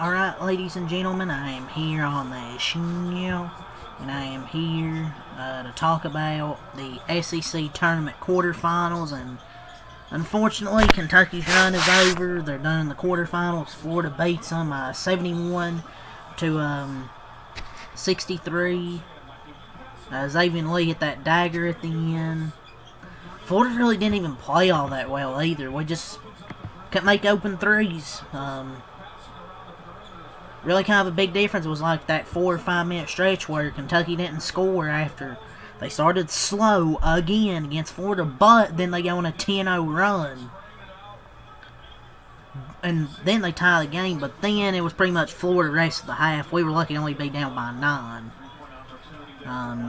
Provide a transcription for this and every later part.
Alright, ladies and gentlemen, I am here on the show, and I am here to talk about the SEC tournament quarterfinals, and unfortunately, Kentucky's run is over. They're done in the quarterfinals. Florida beats them 71 to 63. Xavier Lee hit that dagger at the end. Florida really didn't even play all that well either. We just couldn't make open threes. Really kind of a big difference was like that 4 or 5 minute stretch where Kentucky didn't score after they started slow again against Florida, but then they go on a 10-0 run. And then they tie the game, but then it was pretty much Florida the rest of the half. We were lucky to only be down by 9.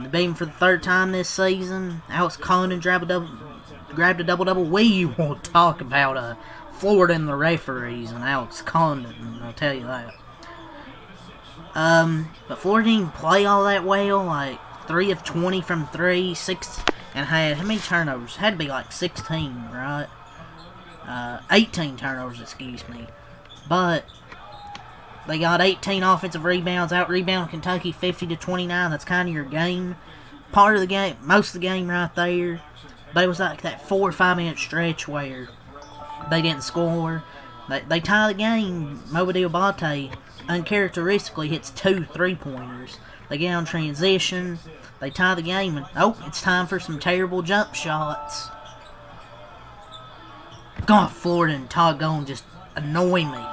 They beat him for the 3rd time this season. Alex Condon grabbed a double-double. We will talk about Florida and the referees and Alex Condon, I'll tell you that. But Florida didn't play all that well, like 3 of 20 from 3, 6 and had, how many turnovers? Had to be like 16, right? 18 turnovers, excuse me. But they got 18 offensive rebounds, out-rebounded Kentucky 50 to 29. That's kind of your game. Part of the game, most of the game right there. But it was like that 4 or 5 minute stretch where they didn't score. They tie the game. Mobile Bate uncharacteristically hits 2 3-pointers. They get on transition. They tie the game. And, it's time for some terrible jump shots. God, Florida and Todd Golden just annoy me.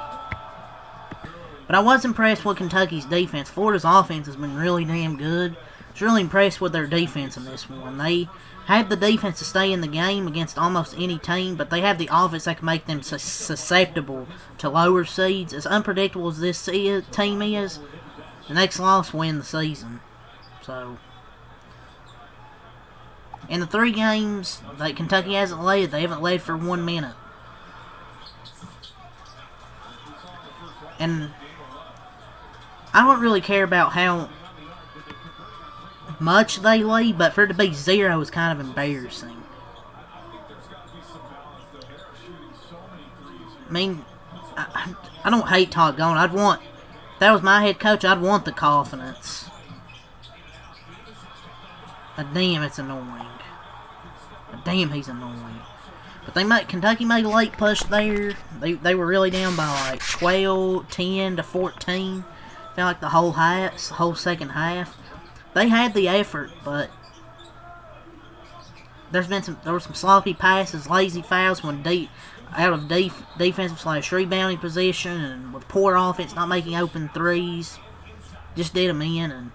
But I was impressed with Kentucky's defense. Florida's offense has been really damn good. I was really impressed with their defense in this one. They have the defense to stay in the game against almost any team, but they have the offense that can make them susceptible to lower seeds. As unpredictable as this team is, the next loss will win the season. So, in the 3 games that Kentucky hasn't led, they haven't led for 1 minute. And I don't really care about how much they lead, but for it to be 0 is kind of embarrassing. I mean, I don't hate Todd Golden. If that was my head coach, I'd want the confidence. But damn, it's annoying. But damn, he's annoying. But Kentucky made a late push there. They were really down by like 12, 10 to 14. Felt like the whole second half. They had the effort, but there were some sloppy passes, lazy fouls when out of defensive / rebounding position, and with poor offense, not making open threes, just did them in. And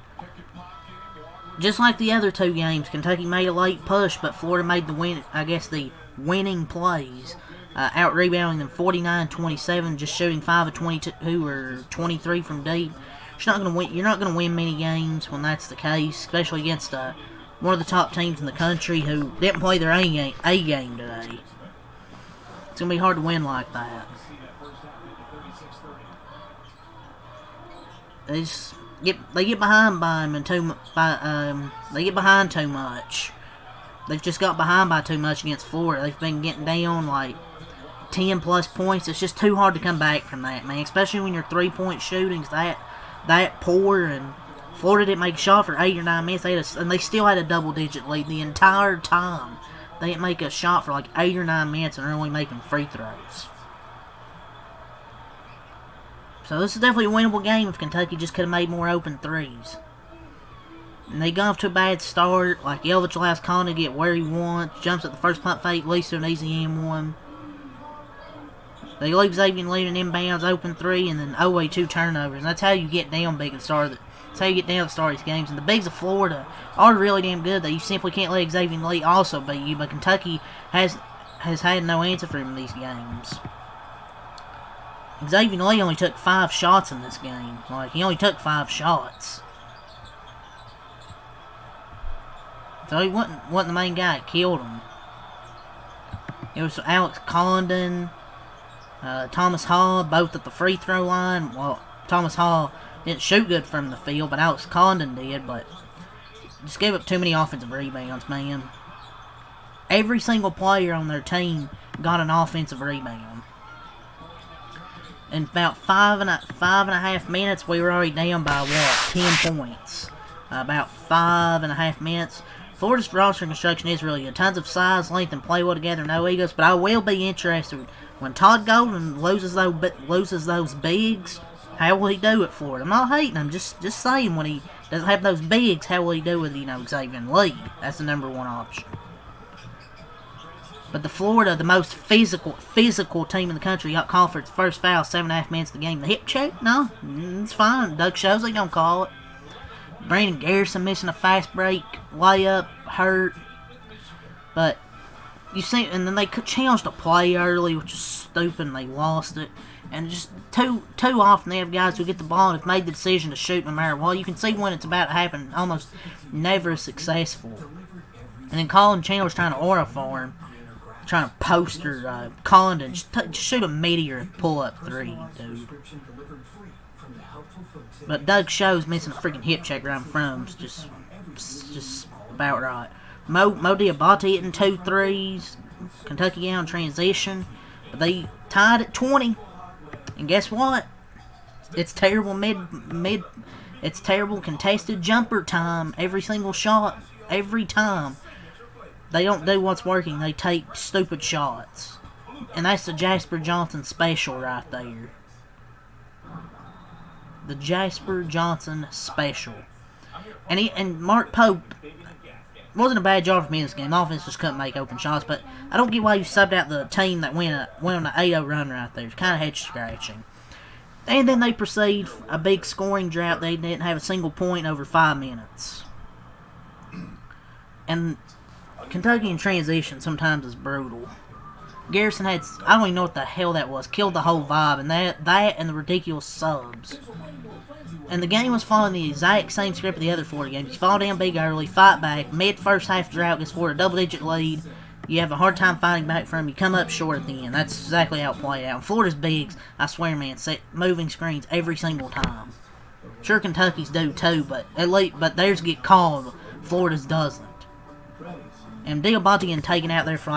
just like the other 2 games, Kentucky made a late push, but Florida made the winning plays, out rebounding them 49-27, just shooting 5 of 22 or 23 from deep. You're not going to win many games when that's the case, especially against one of the top teams in the country who didn't play their A game today. It's going to be hard to win like that. They get behind by them they get behind too much. They've just got behind by too much against Florida. They've been getting down like 10 plus points. It's just too hard to come back from that, man. Especially when your 3-point shooting's that poor, and Florida didn't make a shot for 8 or 9 minutes. And they still had a double-digit lead the entire time. They didn't make a shot for like 8 or 9 minutes, and they're only making free throws. So this is definitely a winnable game if Kentucky just could have made more open threes. And they got off to a bad start. Like, Elvich allows Condon to get where he wants. Jumps at the first pump fake, leads to an easy M1. They leave Xavier Lee in inbounds, open 3, and then 0-2 turnovers. And that's how you get down big at the start that's how you get down at the start of these games. And the bigs of Florida are really damn good, that you simply can't let Xavier Lee also beat you. But Kentucky has had no answer for him in these games. Xavier Lee only took 5 shots in this game. Like, he only took 5 shots. So he wasn't the main guy that killed him. It was Alex Condon, Thomas Hall, both at the free throw line. Well, Thomas Hall didn't shoot good from the field, but Alex Condon did. But just gave up too many offensive rebounds, man. Every single player on their team got an offensive rebound. in about five and a half minutes, we were already down by, what, 10 points. About 5.5 minutes. Florida's roster construction is really good. Tons of size, length, and play well together, no egos. But I will be interested when Todd Golden loses those bigs. How will he do at Florida? I'm not hating him, just saying when he doesn't have those bigs, how will he do with, Xavier Lee? That's the number one option. But the Florida, the most physical team in the country, got called for its first foul, 7.5 minutes of the game. The hip check? No, it's fine. Doug Shows don't call it. Brandon Garrison missing a fast break layup, hurt. But you see, and then they challenged a play early, which is stupid, and they lost it. And just too often they have guys who get the ball and have made the decision to shoot no matter what. You can see when it's about to happen, almost never successful. And then Colin Chandler's trying to aura for him, trying to poster Colin to just shoot a meteor pull-up three, dude. But Doug Shows missing a freaking hip check right in front of him. Just about right. Mo Diabate hitting 2 threes. Kentucky out in transition. But they tied at 20. And guess what? It's terrible it's terrible contested jumper time. Every single shot. Every time. They don't do what's working. They take stupid shots. And that's the Jasper Johnson special right there. The Jasper Johnson special. And Mark Pope wasn't a bad job for me in this game. The offense just couldn't make open shots, but I don't get why you subbed out the team that went on an 8-0 run right there. It's kind of head scratching. And then they proceed a big scoring drought. They didn't have a single point over 5 minutes. And Kentucky in transition sometimes is brutal. Garrison had, I don't even know what the hell that was, killed the whole vibe, and that and the ridiculous subs. And the game was following the exact same script of the other Florida games. You fall down big early, fight back, mid-first half drought gets Florida a double-digit lead. You have a hard time fighting back from them. You come up short at the end. That's exactly how it played out. And Florida's bigs, I swear, man, set moving screens every single time. Sure, Kentucky's do too, but theirs get called. Florida's doesn't. And Diabate getting taken out there for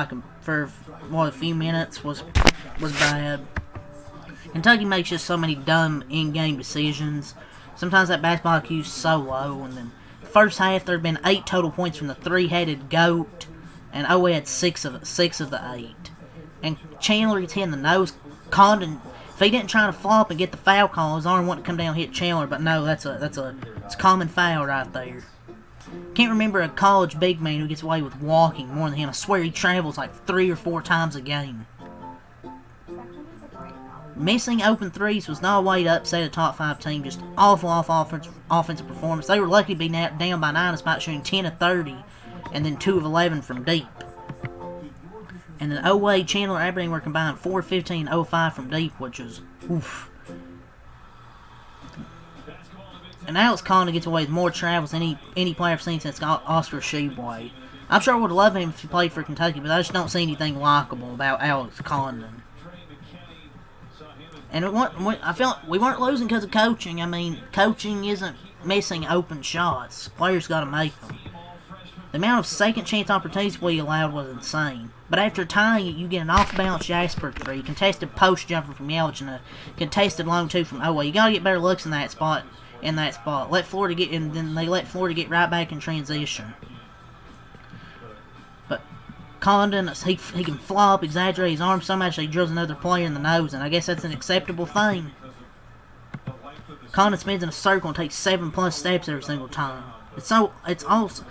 a few minutes was bad. Kentucky makes just so many dumb in-game decisions. Sometimes that basketball IQ's so low, and then the first half there had been 8 total points from the three-headed goat, and OA had 6 of the 8. And Chandler gets hit in the nose. Condon, if he didn't try to flop and get the foul call, his arm wanted to come down and hit Chandler, but no, it's a common foul right there. Can't remember a college big man who gets away with walking more than him. I swear he travels like 3 or 4 times a game. Missing open threes was not a way to upset a top 5 team. Just awful offensive performance. They were lucky to be down by 9 despite shooting 10 of 30 and then 2 of 11 from deep. And then OA, Chandler, Aberdeen were combined 4 of 15 and 0-5 from deep, which was oof. And Alex Condon gets away with more travels than any player I've seen since Oscar Tshiebwe. I'm sure I would have loved him if he played for Kentucky, but I just don't see anything likable about Alex Condon. And I felt we weren't losing because of coaching. I mean, coaching isn't missing open shots. Players got to make them. The amount of second chance opportunities we allowed was insane. But after tying it, you get an off-balance Jasper 3, contested post jumper from Yelich, and a contested long 2 from Owa. You got to get better looks in that spot. Let Florida get, and then they let Florida get right back in transition. But Condon, he can flop, exaggerate his arm so much that he drills another player in the nose, and I guess that's an acceptable thing. Condon spins in a circle and takes 7+ steps every single time. It's also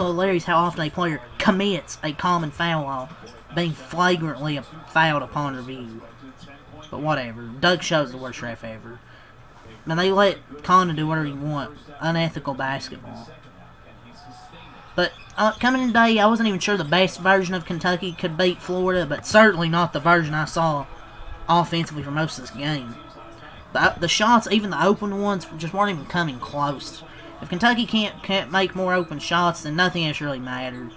hilarious how often a player commits a common foul while being flagrantly fouled upon review. But whatever. Doug Shows the worst ref ever. And they let Condon do whatever he wants. Unethical basketball. But coming in today, I wasn't even sure the best version of Kentucky could beat Florida, but certainly not the version I saw offensively for most of this game. The shots, even the open ones, just weren't even coming close. If Kentucky can't make more open shots, then nothing else really mattered.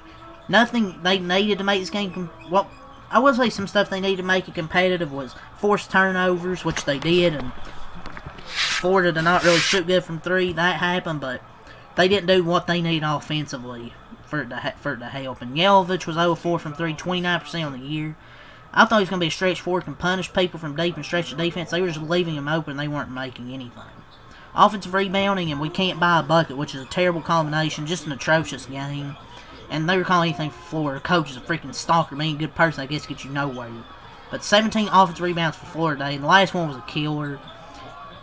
Nothing they needed to make this game. Well, I would say some stuff they needed to make it competitive was forced turnovers, which they did, and Florida did not really shoot good from 3. That happened, but they didn't do what they need offensively for it to help. And Yelovich was 0-4 from 3, 29% on the year. I thought he was going to be a stretch forward, can punish people from deep and stretch the defense. They were just leaving him open. They weren't making anything. Offensive rebounding, and we can't buy a bucket, which is a terrible combination. Just an atrocious game. And they were calling anything for Florida. The coach is a freaking stalker. Being a good person, I guess, gets you nowhere. But 17 offensive rebounds for Florida today, and the last one was a killer.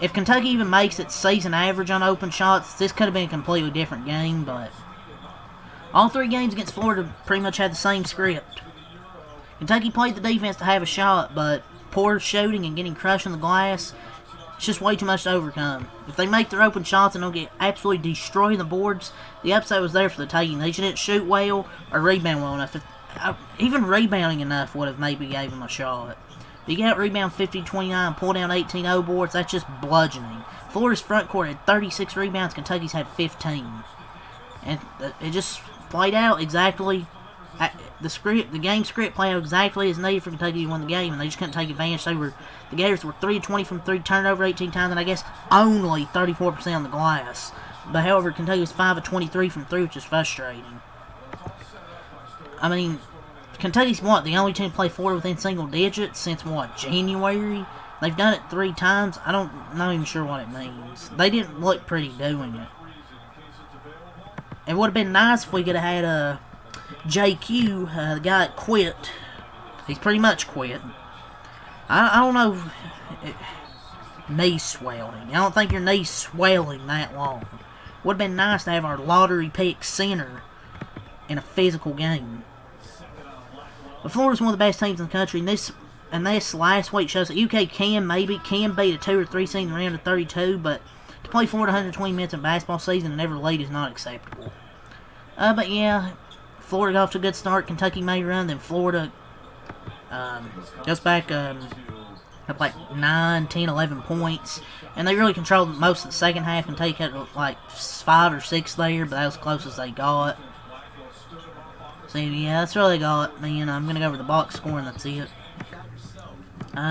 If Kentucky even makes its season average on open shots, this could have been a completely different game, but all 3 games against Florida pretty much had the same script. Kentucky played the defense to have a shot, but poor shooting and getting crushed on the glass, it's just way too much to overcome. If they make their open shots and they'll get absolutely destroyed the boards, the upside was there for the taking. They just didn't shoot well or rebound well enough. Even rebounding enough would have maybe gave them a shot. You get out rebound 50-29, pull down 18-0 boards, that's just bludgeoning. Florida's front court had 36 rebounds, Kentucky's had 15. And it just played out exactly. The game script played out exactly as needed for Kentucky to win the game, and they just couldn't take advantage. The Gators were 3 of 20 from 3, turned over 18 times, and I guess only 34% on the glass. But however, Kentucky was 5 of 23 from 3, which is frustrating. I mean, Kentucky's the only team to play Florida within single digits since January? They've done it 3 times. Not even sure what it means. They didn't look pretty doing it. It would have been nice if we could have had JQ, the guy that quit. He's pretty much quit. I don't know. Knee swelling. I don't think your knee's swelling that long. Would have been nice to have our lottery pick center in a physical game. But Florida's one of the best teams in the country, and this last week shows that UK can beat a 2 or 3 seed in the round of 32, but to play Florida 120 minutes in basketball season and never lead is not acceptable. But yeah, Florida got off to a good start. Kentucky made a run, then Florida goes back up like 9, 10, 11 points, and they really controlled most of the second half. Kentucky had like 5 or 6 there, but that was as close as they got. So yeah, that's all they got, man. I'm going to go over the box score, and that's it.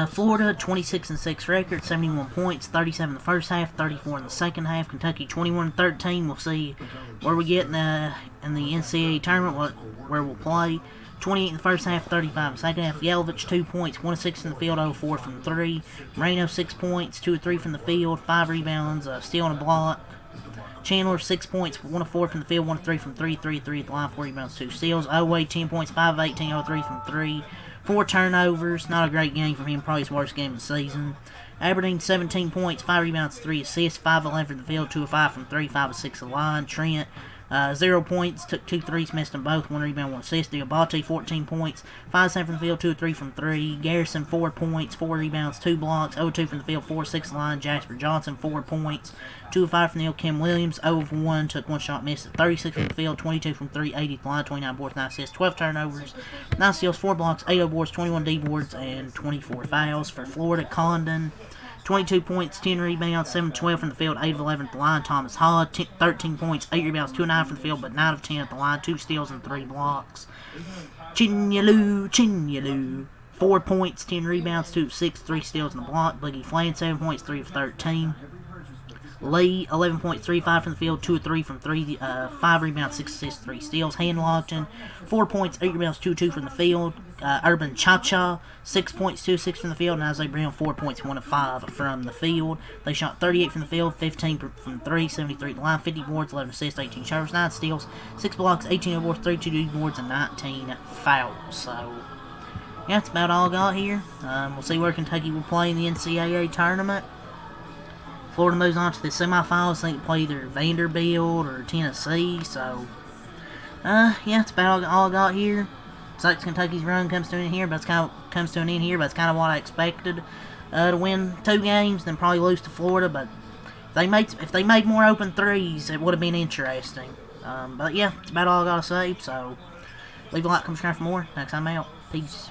Florida, 26-6 record, 71 points, 37 in the first half, 34 in the second half. Kentucky, 21-13. We'll see where we get in the NCAA tournament, where we'll play. 28 in the first half, 35 in the second half. Yelovich, 2 points, 1 of 6 in the field, 0 4 from 3. Moreno, 6 points, 2 of 3 from the field, 5 rebounds, steal and a block. Chandler, 6 points, 1 of 4 from the field, 1 of 3 from 3, 3 at the line, 4 rebounds, 2 steals. Oway, 10 points, 5 of 18, 0 3 from 3. 4 turnovers, not a great game for him, probably his worst game of the season. Aberdeen, 17 points, 5 rebounds, 3 assists, 5 of 11 from the field, 2 of 5 from 3, 5 of 6 at the line. Trent, 0 points, took 2 threes, missed them both, 1 rebound, 1 assist. Diabate, 14 points, 5 of 7 from the field, 2 of 3 from 3. Garrison, 4 points, 4 rebounds, 2 blocks, 0 2 from the field, 4 of 6 at the line. Jasper Johnson, 4 points, 2 of 5 from the field. Kim Williams, 0 of 1, took 1 shot, missed it. 36 from the field, 22 from 3, 80 at the line, 29 boards, 9 assists, 12 turnovers, 9 steals, 4 blocks, 8 boards, 21 D boards, and 24 fouls. For Florida, Condon, 22 points, 10 rebounds, 7 of 12 from the field, 8 of 11 at the line. Thomas Hall, 13 points, 8 rebounds, 2 of 9 from the field, but 9 of 10 at the line, 2 steals and 3 blocks. Chinyalu, 4 points, 10 rebounds, 2 of 6, 3 steals and a block. Boogie Flan, 7 points, 3 of 13. Lee, 11 points, 3 5 from the field, 2 of 3 from 3, 5 rebounds, 6 assists, 3 steals. Hanlogton, 4 points, 8 rebounds, 2 of 2 from the field. Urban Cha-Cha, 6 points, 2 of 6 from the field. And Isaiah Brown, 4 points, 1 of 5 from the field. They shot 38 from the field, 15 from 3, 73 at the line, 50 boards, 11 assists, 18 turnovers, 9 steals, 6 blocks, 18 boards, 32 D boards, and 19 fouls. So, yeah, that's about all I got here. We'll see where Kentucky will play in the NCAA tournament. Florida moves on to the semifinals. I think they play either Vanderbilt or Tennessee. So, yeah, that's about all I got here. Sucks Kentucky's run comes to an end here, but it's kind of what I expected. To win 2 games, then probably lose to Florida. But if they made more open threes, it would have been interesting. But yeah, that's about all I gotta say. So, leave a like, subscribe for more. Next time out. Peace.